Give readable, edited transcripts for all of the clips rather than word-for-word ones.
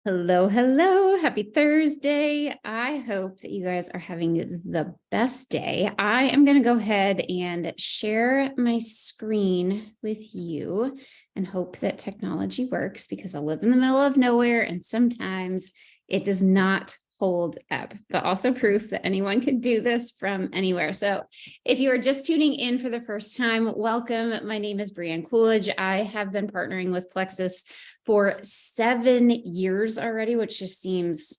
Hello, hello. Happy Thursday. I hope that you guys are having the best day. I am going to go ahead and share my screen with you and hope that technology works because I live in the middle of nowhere and sometimes it does not hold up, but also proof that anyone can do this from anywhere. So if you are just tuning in for the first time, welcome. My name is Brianne Coolidge. I have been partnering with Plexus for 7 years already, which just seems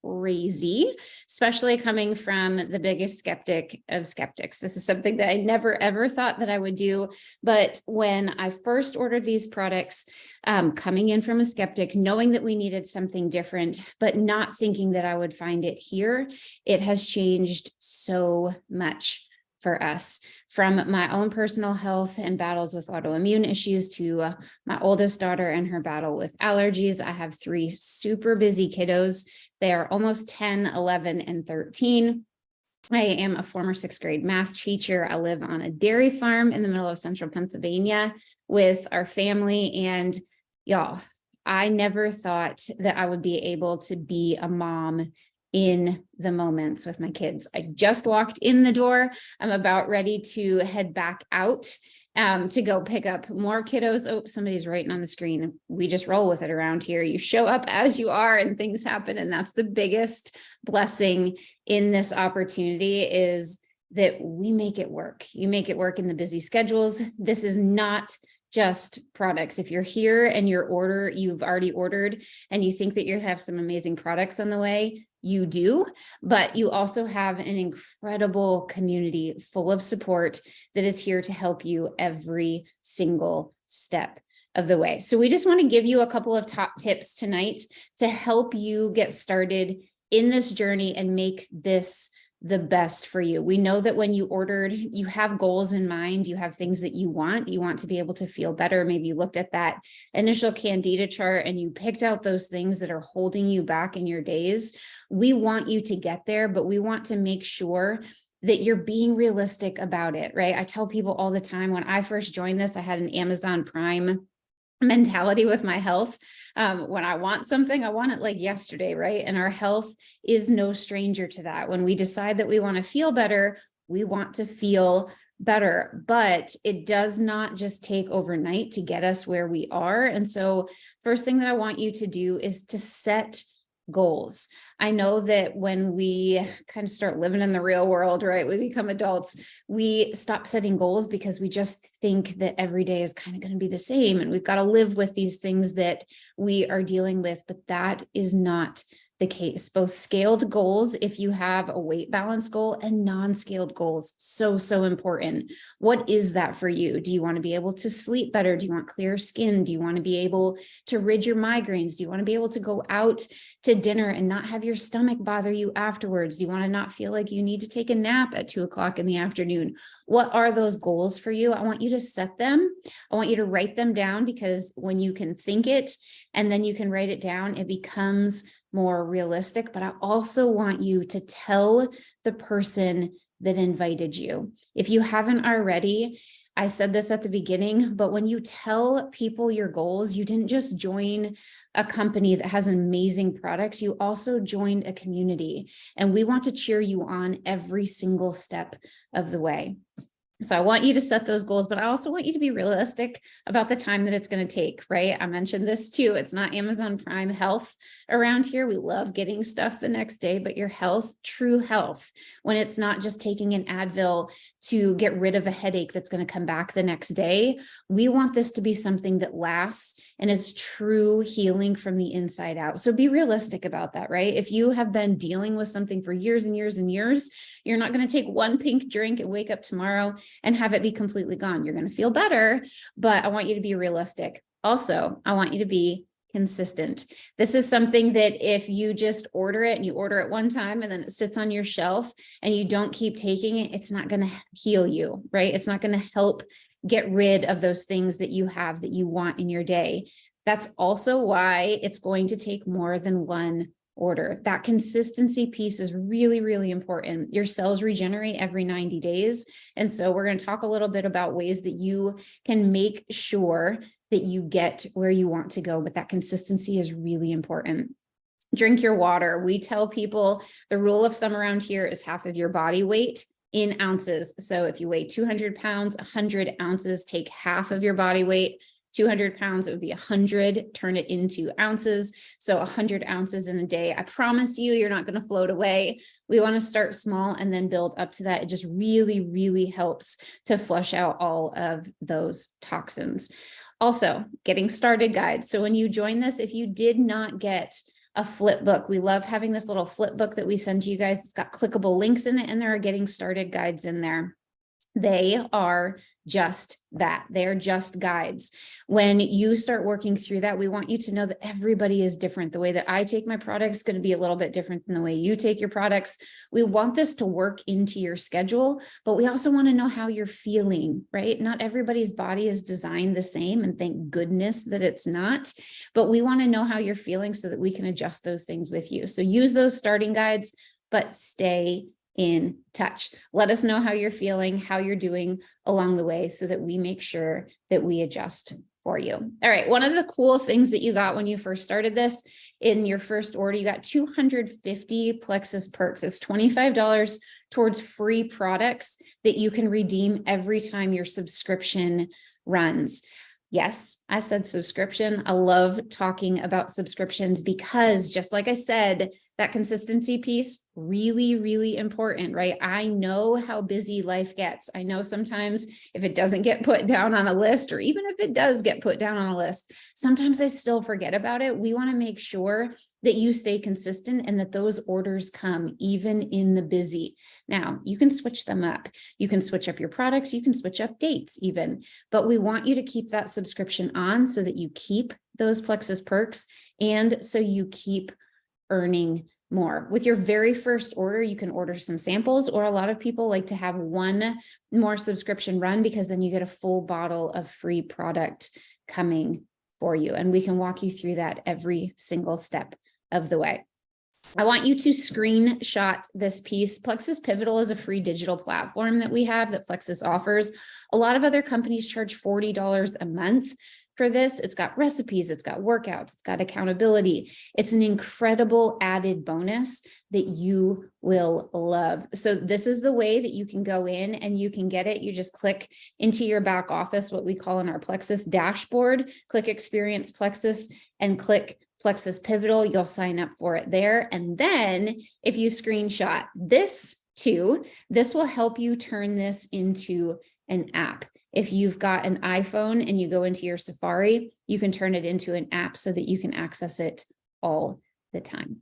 crazy, especially coming from the biggest skeptic of skeptics. This is something that I never, ever thought that I would do. But when I first ordered these products, coming in from a skeptic, knowing that we needed something different, but not thinking that I would find it here, it has changed so much for us, from my own personal health and battles with autoimmune issues to my oldest daughter and her battle with allergies. I have 3 super busy kiddos. They are almost 10, 11, and 13. I am a former 6th grade math teacher. I live on a dairy farm in the middle of central Pennsylvania with our family. And y'all, I never thought that I would be able to be a mom in the moments with my kids. I just walked in the door. I'm about ready to head back out to go pick up more kiddos. Oh, somebody's writing on the screen. We just roll with it around here. You show up as you are and things happen. And that's the biggest blessing in this opportunity, is that we make it work. You make it work in the busy schedules. This is not just products. If you're here and you've already ordered and you think that you have some amazing products on the way, you do, but you also have an incredible community full of support that is here to help you every single step of the way. So we just want to give you a couple of top tips tonight to help you get started in this journey and make this the best for you. We know that when you ordered, you have goals in mind, you have things that you want to be able to feel better. Maybe you looked at that initial Candida chart and you picked out those things that are holding you back in your days. We want you to get there, but we want to make sure that you're being realistic about it, right? I tell people all the time, when I first joined this, I had an Amazon Prime mentality with my health. When I want something, I want it like yesterday, right? And our health is no stranger to that. When we decide that we want to feel better, we want to feel better, but it does not just take overnight to get us where we are. And so first thing that I want you to do is to set goals. I know that when we kind of start living in the real world, right, we become adults, we stop setting goals because we just think that every day is kind of going to be the same and we've got to live with these things that we are dealing with, but that is not the case. Both scaled goals, if you have a weight balance goal, and non-scaled goals, so important. What is that for you? Do you want to be able to sleep better? Do you want clear skin? Do you want to be able to rid your migraines? Do you want to be able to go out to dinner and not have your stomach bother you afterwards? Do you want to not feel like you need to take a nap at 2 o'clock in the afternoon? What are those goals for you? I want you to set them. I want you to write them down, because when you can think it and then you can write it down, it becomes more realistic. But I also want you to tell the person that invited you. If you haven't already, I said this at the beginning, but when you tell people your goals, you didn't just join a company that has amazing products, you also joined a community, and we want to cheer you on every single step of the way. So I want you to set those goals, but I also want you to be realistic about the time that it's going to take, right? I mentioned this too. It's not Amazon Prime health around here. We love getting stuff the next day, but your health, true health, when it's not just taking an Advil to get rid of a headache that's going to come back the next day, we want this to be something that lasts and is true healing from the inside out. So be realistic about that, right? If you have been dealing with something for years and years and years, you're not going to take one pink drink and wake up tomorrow and have it be completely gone. You're going to feel better, but I want you to be realistic. Also, I want you to be consistent. This is something that if you just order it and you order it one time and then it sits on your shelf and you don't keep taking it, it's not going to heal you, right? It's not going to help get rid of those things that you have that you want in your day. That's also why it's going to take more than one order. That consistency piece is really, really important. Your cells regenerate every 90 days. And so we're going to talk a little bit about ways that you can make sure that you get where you want to go, but that consistency is really important. Drink your water. We tell people the rule of thumb around here is half of your body weight in ounces. So if you weigh 200 pounds, 100 ounces, take half of your body weight. 200 pounds, it would be 100, turn it into ounces. So 100 ounces in a day. I promise you, you're not going to float away. We want to start small and then build up to that. It just really, really helps to flush out all of those toxins. Also, getting started guide. So when you join this, if you did not get a flip book, we love having this little flip book that we send to you guys. It's got clickable links in it, and there are getting started guides in there. They are just that. They're just guides. When you start working through that, we want you to know that everybody is different. The way that I take my products is going to be a little bit different than the way you take your products. We want this to work into your schedule, but we also want to know how you're feeling, right? Not everybody's body is designed the same, and thank goodness that it's not, but we want to know how you're feeling so that we can adjust those things with you. So use those starting guides, but stay in touch. Let us know how you're feeling, how you're doing along the way, so that we make sure that we adjust for you. All right. One of the cool things that you got when you first started this, in your first order, you got 250 Plexus perks. It's $25 towards free products that you can redeem every time your subscription runs. Yes, I said subscription. I love talking about subscriptions because, just like I said, that consistency piece, really, really important, right? I know how busy life gets. I know sometimes if it doesn't get put down on a list, or even if it does get put down on a list, sometimes I still forget about it. We want to make sure that you stay consistent and that those orders come even in the busy. Now, you can switch them up. You can switch up your products. You can switch up dates even, but we want you to keep that subscription on so that you keep those Plexus perks and so you keep earning more. With your very first order, you can order some samples, or a lot of people like to have one more subscription run because then you get a full bottle of free product coming for you. And we can walk you through that every single step of the way. I want you to screenshot this piece. Plexus Pivotal is a free digital platform that we have that Plexus offers. A lot of other companies charge $40 a month for this. It's got recipes, it's got workouts, it's got accountability. It's an incredible added bonus that you will love. So this is the way that you can go in and you can get it. You just click into your back office, what we call in our Plexus dashboard, click Experience Plexus and click Plexus Pivotal. You'll sign up for it there. And then if you screenshot this too, this will help you turn this into an app. If you've got an iPhone and you go into your Safari, you can turn it into an app so that you can access it all the time.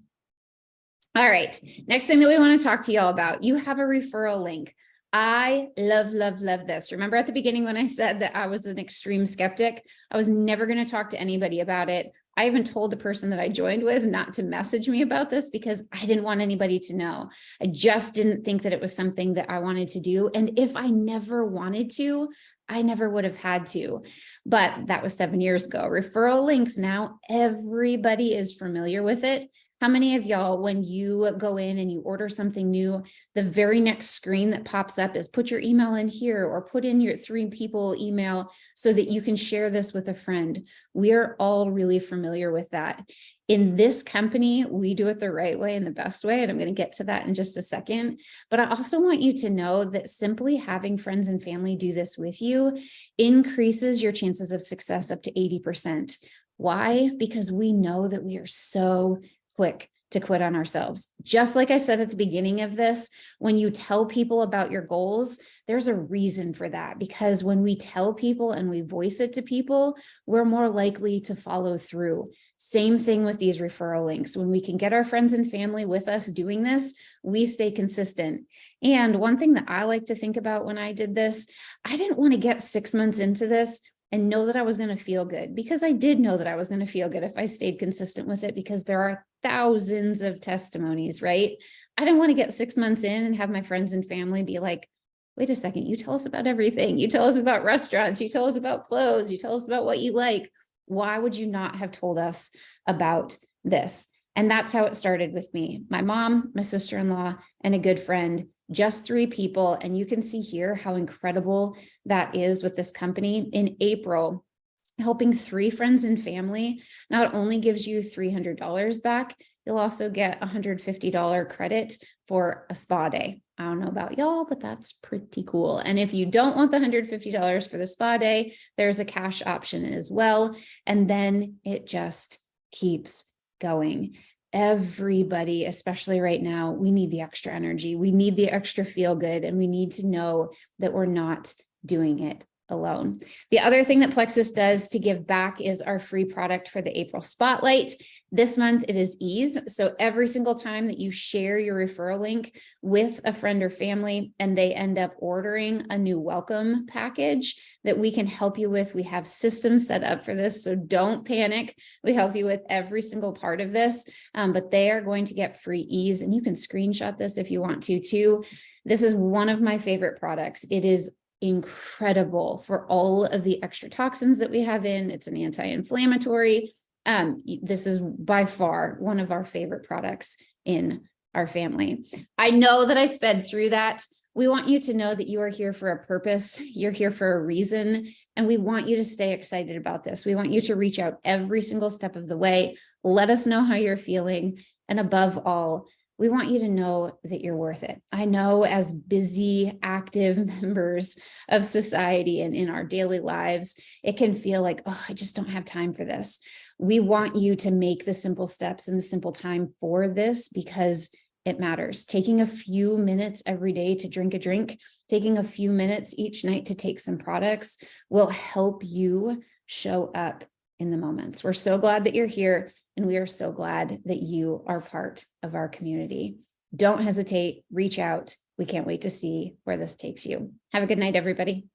All right, next thing that we want to talk to y'all about, you have a referral link. I love, love, love this. Remember at the beginning when I said that I was an extreme skeptic? I was never going to talk to anybody about it. I even told the person that I joined with not to message me about this because I didn't want anybody to know. I just didn't think that it was something that I wanted to do. And if I never wanted to, I never would have had to, but that was 7 years ago. Referral links, now everybody is familiar with it. How many of y'all, when you go in and you order something new, the very next screen that pops up is put your email in here or put in your 3 people email so that you can share this with a friend? We're all really familiar with that. In this company, we do it the right way and the best way, and I'm going to get to that in just a second. But I also want you to know that simply having friends and family do this with you increases your chances of success up to 80%. Why? Because we know that we are so quick to quit on ourselves. Just like I said at the beginning of this, when you tell people about your goals, there's a reason for that, because when we tell people and we voice it to people, we're more likely to follow through. Same thing with these referral links. When we can get our friends and family with us doing this, we stay consistent. And one thing that I like to think about when I did this, I didn't want to get 6 months into this and know that I was going to feel good, because I did know that I was going to feel good if I stayed consistent with it, because there are thousands of testimonies, right? I didn't want to get 6 months in and have my friends and family be like, wait a second, you tell us about everything. You tell us about restaurants. You tell us about clothes. You tell us about what you like. Why would you not have told us about this? And that's how it started with me. My mom, my sister-in-law, and a good friend, just 3 people. And you can see here how incredible that is with this company. In April, helping 3 friends and family not only gives you $300 back, you'll also get $150 credit for a spa day. I don't know about y'all, but that's pretty cool. And if you don't want the $150 for the spa day, there's a cash option as well. And then it just keeps going. Everybody, especially right now, we need the extra energy. We need the extra feel good, and we need to know that we're not doing it alone. The other thing that Plexus does to give back is our free product for the April Spotlight. This month it is ease. So every single time that you share your referral link with a friend or family and they end up ordering a new welcome package that we can help you with, we have systems set up for this. So don't panic. We help you with every single part of this, but they are going to get free ease, and you can screenshot this if you want to too. This is one of my favorite products. It is incredible for all of the extra toxins that we have in. It's an anti-inflammatory. This is by far one of our favorite products in our family. I know that I sped through that. We want you to know that you are here for a purpose. You're here for a reason, and we want you to stay excited about this. We want you to reach out every single step of the way. Let us know how you're feeling. And above all, we want you to know that you're worth it. I know as busy, active members of society and in our daily lives, it can feel like, oh, I just don't have time for this. We want you to make the simple steps and the simple time for this because it matters. Taking a few minutes every day to drink a drink, taking a few minutes each night to take some products will help you show up in the moments. We're so glad that you're here. And we are so glad that you are part of our community. Don't hesitate, reach out. We can't wait to see where this takes you. Have a good night, everybody.